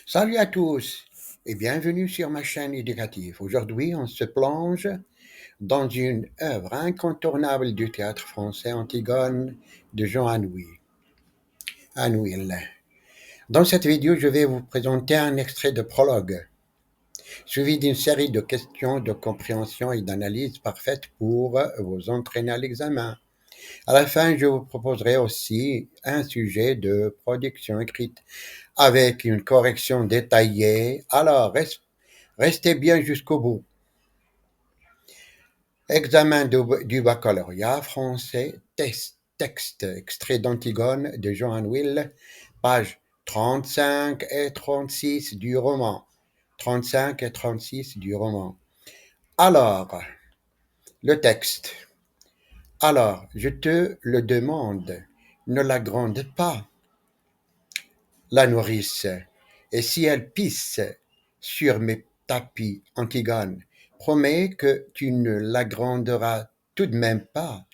Salut à tous et bienvenue sur ma chaîne éducative. Aujourd'hui, on se plonge dans une œuvre incontournable du théâtre français, Antigone de Jean Anouilh. Dans cette vidéo, je vais vous présenter un extrait de prologue, suivi d'une série de questions de compréhension et d'analyse parfaite pour vous entraîner à l'examen. À la fin, je vous proposerai aussi un sujet de production écrite avec une correction détaillée. Alors, restez bien jusqu'au bout. Examen du baccalauréat français, texte extrait d'Antigone de Jean Anouilh, pages 35 et 36 du roman. 35 et 36 du roman. Alors, le texte. Alors, je te le demande, ne la gronde pas, la nourrice, et si elle pisse sur mes tapis, Antigone, promets que tu ne l'agranderas tout de même pas.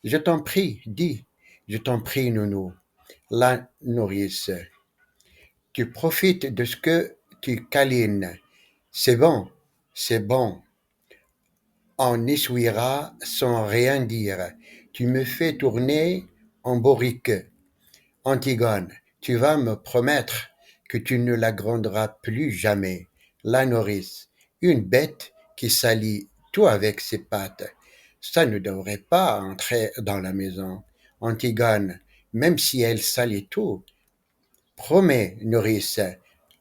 Je t'en prie, dis, je t'en prie, nounou, la nourrice. Tu profites de ce que tu câlines. C'est bon, c'est bon. On essuiera sans rien dire. Tu me fais tourner en bourrique. Antigone, tu vas me promettre que tu ne la gronderas plus jamais. La nourrice, une bête qui salit tout avec ses pattes. Ça ne devrait pas entrer dans la maison. Antigone, même si elle salit tout, promets, nourrice.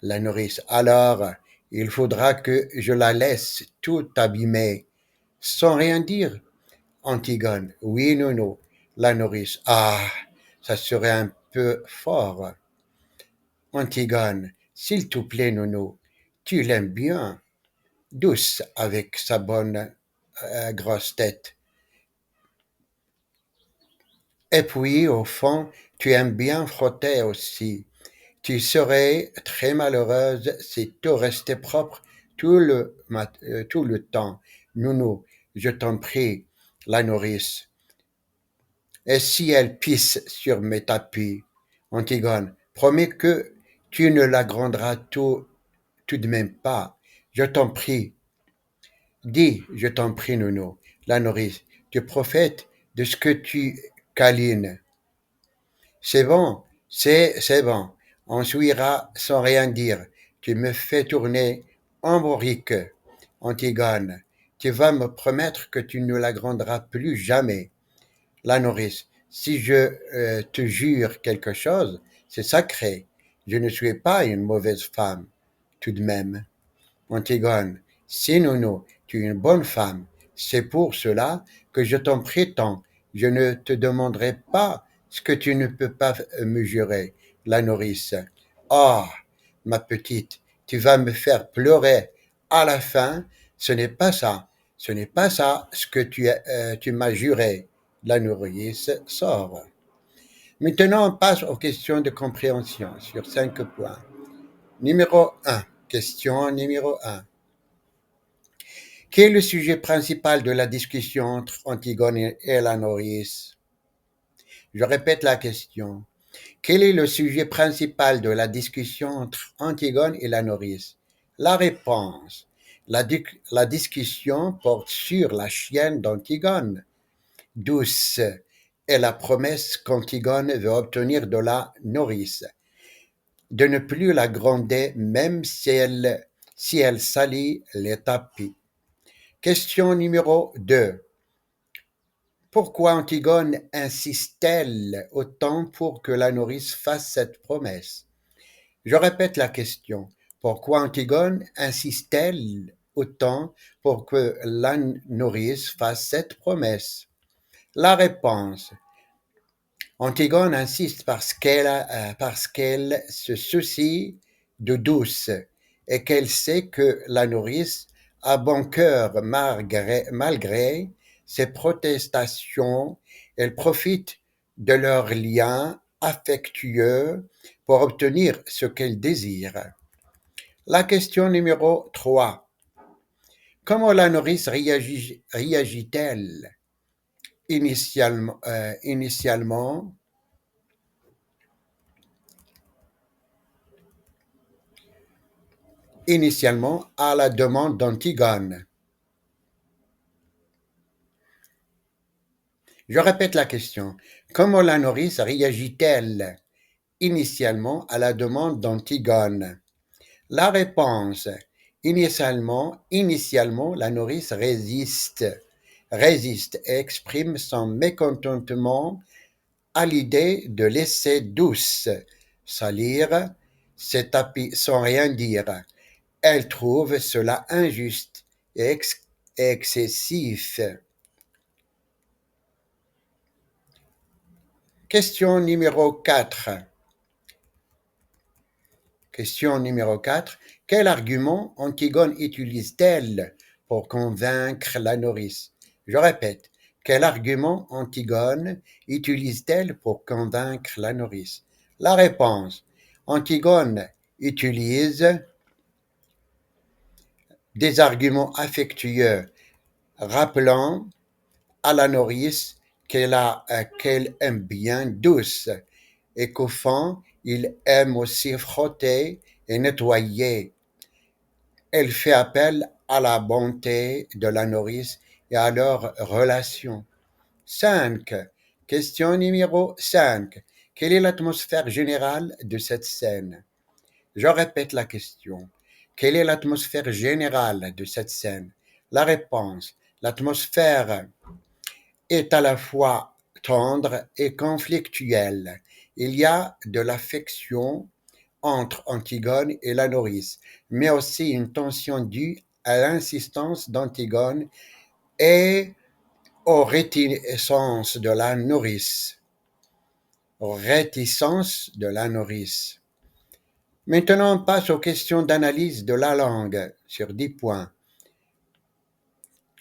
La nourrice, alors, il faudra que je la laisse tout abîmer, sans rien dire. Antigone, oui, nounou. La nourrice, ah, ça serait un peu fort. Antigone, s'il te plaît, nounou, tu l'aimes bien, douce avec sa bonne grosse tête. Et puis, au fond, tu aimes bien frotter aussi. Tu serais très malheureuse si tout restait propre tout le temps. Nounou, je t'en prie, la nourrice. Et si elle pisse sur mes tapis, Antigone, promets que tu ne la gronderas tout de même pas. Je t'en prie. Dis, je t'en prie, nounou, la nourrice, tu prophètes de ce que tu câlines. C'est bon, c'est bon. On s'ouira sans rien dire. Tu me fais tourner en bourrique. Antigone, tu vas me promettre que tu ne la gronderas plus jamais. La nourrice, si je te jure quelque chose, c'est sacré. Je ne suis pas une mauvaise femme, tout de même. Antigone, si nounou, tu es une bonne femme, c'est pour cela que je t'en prétends. Je ne te demanderai pas ce que tu ne peux pas me jurer. La nourrice, oh, ma petite, tu vas me faire pleurer. À la fin, ce n'est pas ça. Ce n'est pas ça ce que tu m'as juré. La nourrice sort. Maintenant, on passe aux questions de compréhension sur 5 points. Numéro 1. Question numéro 1. Quel est le sujet principal de la discussion entre Antigone et la nourrice? Je répète la question. Quel est le sujet principal de la discussion entre Antigone et la nourrice? La réponse. La discussion porte sur la chienne d'Antigone, Douce, et la promesse qu'Antigone veut obtenir de la nourrice, de ne plus la gronder même si elle salit les tapis. Question numéro 2. Pourquoi Antigone insiste-t-elle autant pour que la nourrice fasse cette promesse? Je répète la question. Pourquoi Antigone insiste-t-elle autant pour que la nourrice fasse cette promesse? La réponse. Antigone insiste parce qu'elle se soucie de Douce et qu'elle sait que la nourrice a bon cœur malgré ses protestations. Elle profite de leur lien affectueux pour obtenir ce qu'elle désire. La question numéro 3. Comment la nourrice réagit-elle initialement initialement à la demande d'Antigone. Je répète la question. Comment la nourrice réagit-elle initialement à la demande d'Antigone? La réponse. Initialement, la nourrice résiste et exprime son mécontentement à l'idée de laisser douce, salir, se taper sans rien dire. Elle trouve cela injuste et excessif. Question numéro 4. Question numéro 4. Quel argument Antigone utilise-t-elle pour convaincre la nourrice? Je répète. Quel argument Antigone utilise-t-elle pour convaincre la nourrice? La réponse. Antigone utilise des arguments affectueux, rappelant à la nourrice qu'elle aime bien douce et qu'au fond, il aime aussi frotter et nettoyer. Elle fait appel à la bonté de la nourrice et à leur relation. 5. Question numéro 5. Quelle est l'atmosphère générale de cette scène? Je répète la question. Quelle est l'atmosphère générale de cette scène? La réponse. L'atmosphère est à la fois tendre et conflictuelle. Il y a de l'affection entre Antigone et la nourrice, mais aussi une tension due à l'insistance d'Antigone et aux réticences de la nourrice. Maintenant, on passe aux questions d'analyse de la langue sur 10 points.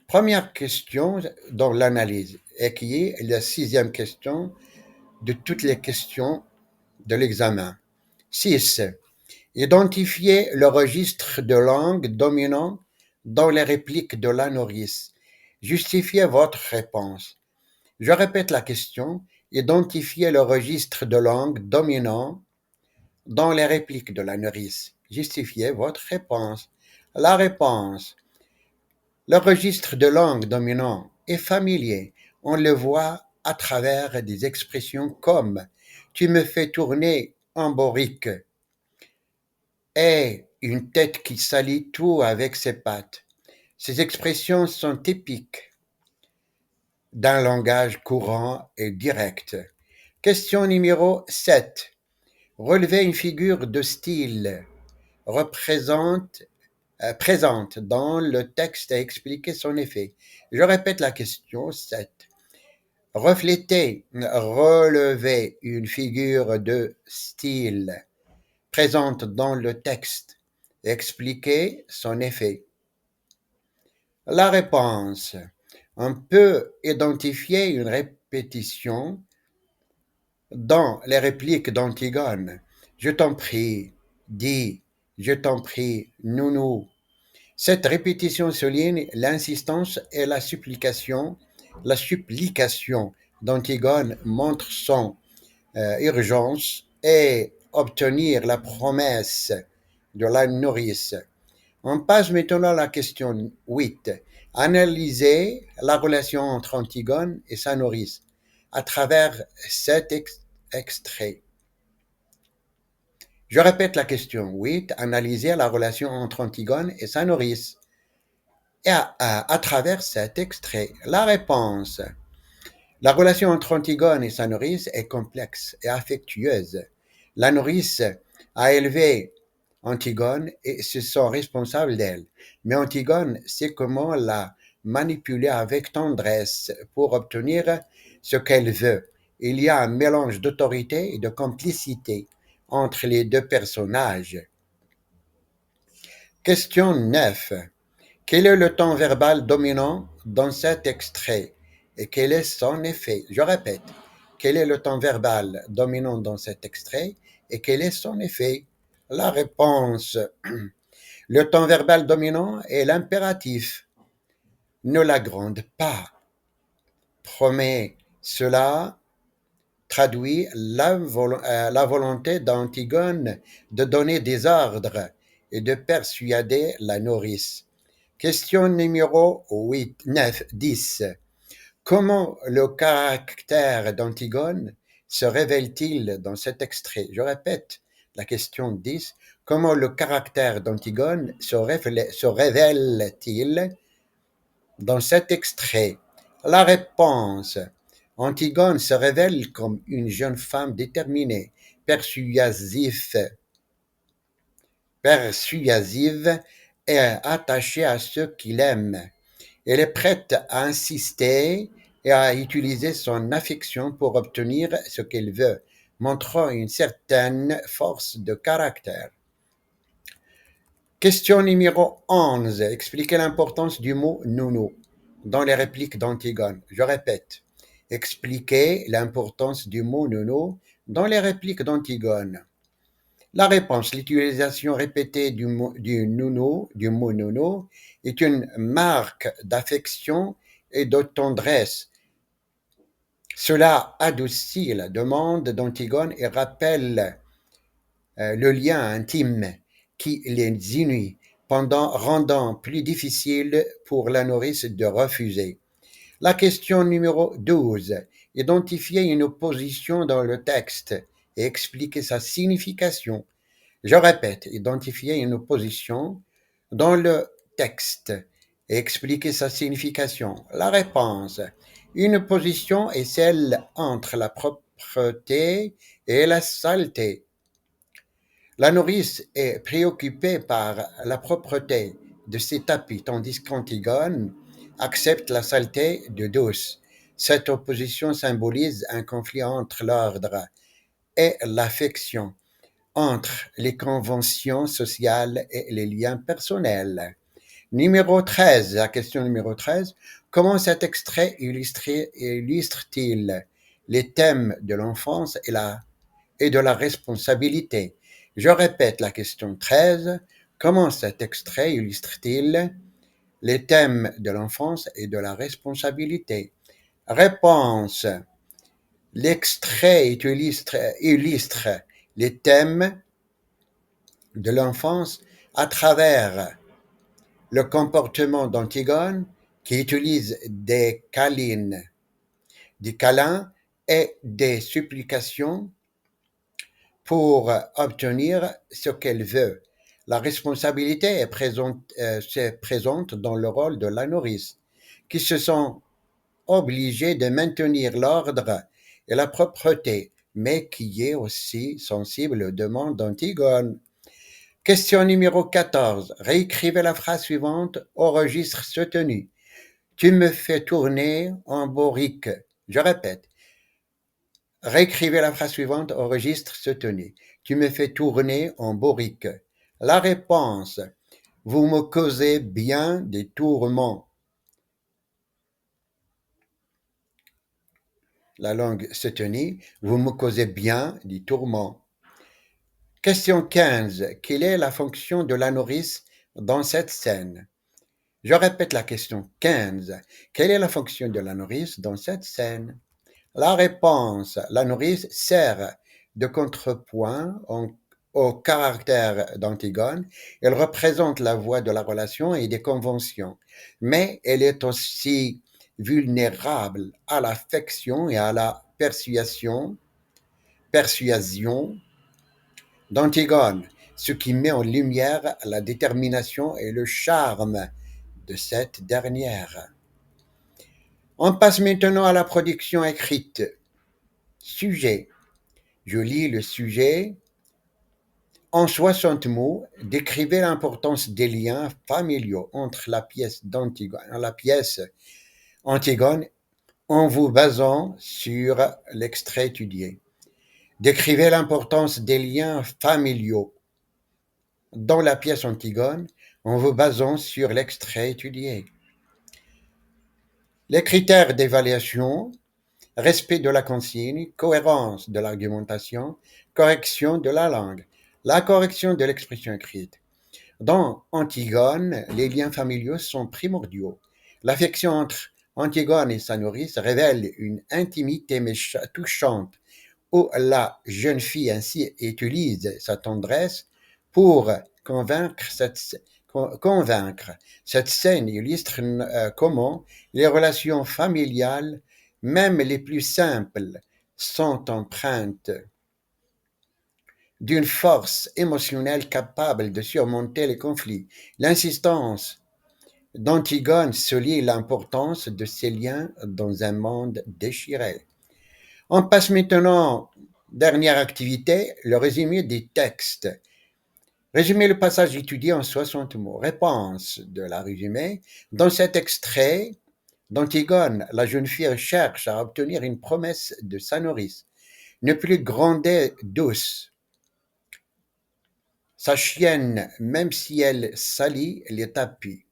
Première question dans l'analyse, et qui est la 6e question de toutes les questions de l'examen. 6. Identifiez le registre de langue dominant dans les répliques de la nourrice. Justifiez votre réponse. Je répète la question. Identifiez le registre de langue dominant dans les répliques de la nourrice. Justifiez votre réponse. La réponse. Le registre de langue dominant est familier. On le voit à travers des expressions comme « tu me fais tourner en bourrique » et « une tête qui salit tout avec ses pattes ». Ces expressions sont typiques d'un langage courant et direct. Question numéro 7. Relevez une figure de style présente dans le texte et expliquez son effet. Je répète la question 7. Relevez une figure de style présente dans le texte et expliquez son effet. La réponse. On peut identifier une répétition dans les répliques d'Antigone. Je t'en prie, dis, je t'en prie, nounou. Cette répétition souligne l'insistance et la supplication. La supplication d'Antigone montre son urgence et obtenir la promesse de la nourrice. On passe maintenant à la question 8. Analysez la relation entre Antigone et sa nourrice à travers cet extrait. Je répète la question 8. Analysez la relation entre Antigone et sa nourrice et à travers cet extrait. La réponse. La relation entre Antigone et sa nourrice est complexe et affectueuse. La nourrice a élevé Antigone et se sent responsable d'elle. Mais Antigone sait comment la manipuler avec tendresse pour obtenir ce qu'elle veut. Il y a un mélange d'autorité et de complicité entre les deux personnages. Question 9. Quel est le ton verbal dominant dans cet extrait et quel est son effet? Je répète, quel est le ton verbal dominant dans cet extrait et quel est son effet? La réponse. Le ton verbal dominant est l'impératif. Ne la gronde pas. Promet. Cela traduit la volonté d'Antigone de donner des ordres et de persuader la nourrice. Question numéro 8, 9, 10. Comment le caractère d'Antigone se révèle-t-il dans cet extrait? Je répète la question 10. Comment le caractère d'Antigone se révèle-t-il dans cet extrait? La réponse. Antigone se révèle comme une jeune femme déterminée, persuasive et attachée à ceux qui l'aiment. Elle est prête à insister et à utiliser son affection pour obtenir ce qu'elle veut, montrant une certaine force de caractère. Question numéro 11. Expliquez l'importance du mot nounou dans les répliques d'Antigone. Je répète. Expliquez l'importance du mot nounou dans les répliques d'Antigone. La réponse, l'utilisation répétée du mot nounou est une marque d'affection et de tendresse. Cela adoucit la demande d'Antigone et rappelle le lien intime qui les unit, rendant plus difficile pour la nourrice de refuser. La question numéro 12. Identifier une opposition dans le texte et expliquer sa signification. Je répète, identifier une opposition dans le texte et expliquer sa signification. La réponse. Une opposition est celle entre la propreté et la saleté. La nourrice est préoccupée par la propreté de ses tapis, tandis qu'Antigone accepte la saleté de Douce. Cette opposition symbolise un conflit entre l'ordre et l'affection, entre les conventions sociales et les liens personnels. Numéro 13, la question numéro 13. Comment cet extrait illustre-t-il les thèmes de l'enfance et de la responsabilité? Je répète la question 13. Comment cet extrait illustre-t-il les thèmes de l'enfance et de la responsabilité? Réponse. L'extrait illustre les thèmes de l'enfance à travers le comportement d'Antigone qui utilise des câlins et des supplications pour obtenir ce qu'elle veut. La responsabilité est présente dans le rôle de la nourrice, qui se sent obligée de maintenir l'ordre et la propreté, mais qui est aussi sensible aux demandes d'Antigone. Question numéro 14. Réécrivez la phrase suivante au registre soutenu. Tu me fais tourner en bourrique. Je répète. Réécrivez la phrase suivante au registre soutenu. Tu me fais tourner en bourrique. La réponse. Vous me causez bien des tourments. La langue soutenue. Vous me causez bien des tourments. Question 15. Quelle est la fonction de la nourrice dans cette scène? Je répète la question 15. Quelle est la fonction de la nourrice dans cette scène? La réponse. La nourrice sert de contrepoint au caractère d'Antigone. Elle représente la voie de la relation et des conventions, mais elle est aussi vulnérable à l'affection et à la persuasion d'Antigone, ce qui met en lumière la détermination et le charme de cette dernière. On passe maintenant à la production écrite. Sujet. Je lis le sujet. En 60 mots, décrivez l'importance des liens familiaux entre la pièce Antigone en vous basant sur l'extrait étudié. Décrivez l'importance des liens familiaux dans la pièce Antigone en vous basant sur l'extrait étudié. Les critères d'évaluation: respect de la consigne, cohérence de l'argumentation, correction de la langue, la correction de l'expression écrite. Dans Antigone, les liens familiaux sont primordiaux. L'affection entre Antigone et sa nourrice révèle une intimité touchante où la jeune fille ainsi utilise sa tendresse pour convaincre. Convaincre. Cette scène illustre comment les relations familiales, même les plus simples, sont empreintes d'une force émotionnelle capable de surmonter les conflits. L'insistance d'Antigone souligne l'importance de ces liens dans un monde déchiré. On passe maintenant, dernière activité, le résumé des textes. Résumer le passage étudié en 60 mots. Réponse de la résumé. Dans cet extrait d'Antigone, la jeune fille cherche à obtenir une promesse de sa nourrice. Ne plus gronder douce. Sa chienne, même si elle salit les tapis.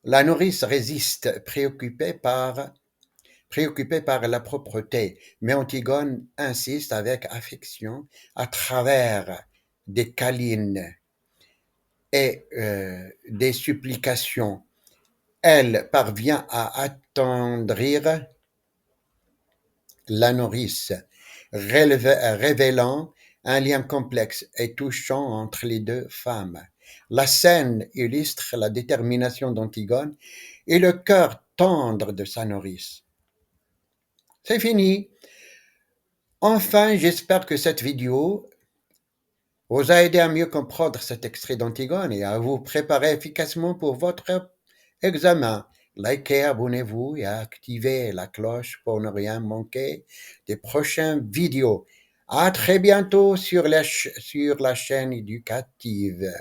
La nourrice résiste, préoccupée par la propreté, mais Antigone insiste avec affection à travers des câlines et des supplications. Elle parvient à attendrir la nourrice, révélant un lien complexe et touchant entre les deux femmes. La scène illustre la détermination d'Antigone et le cœur tendre de sa nourrice. C'est fini. Enfin, j'espère que cette vidéo vous a aidé à mieux comprendre cet extrait d'Antigone et à vous préparer efficacement pour votre examen. Likez, abonnez-vous et activez la cloche pour ne rien manquer des prochaines vidéos. À très bientôt sur la chaîne éducative.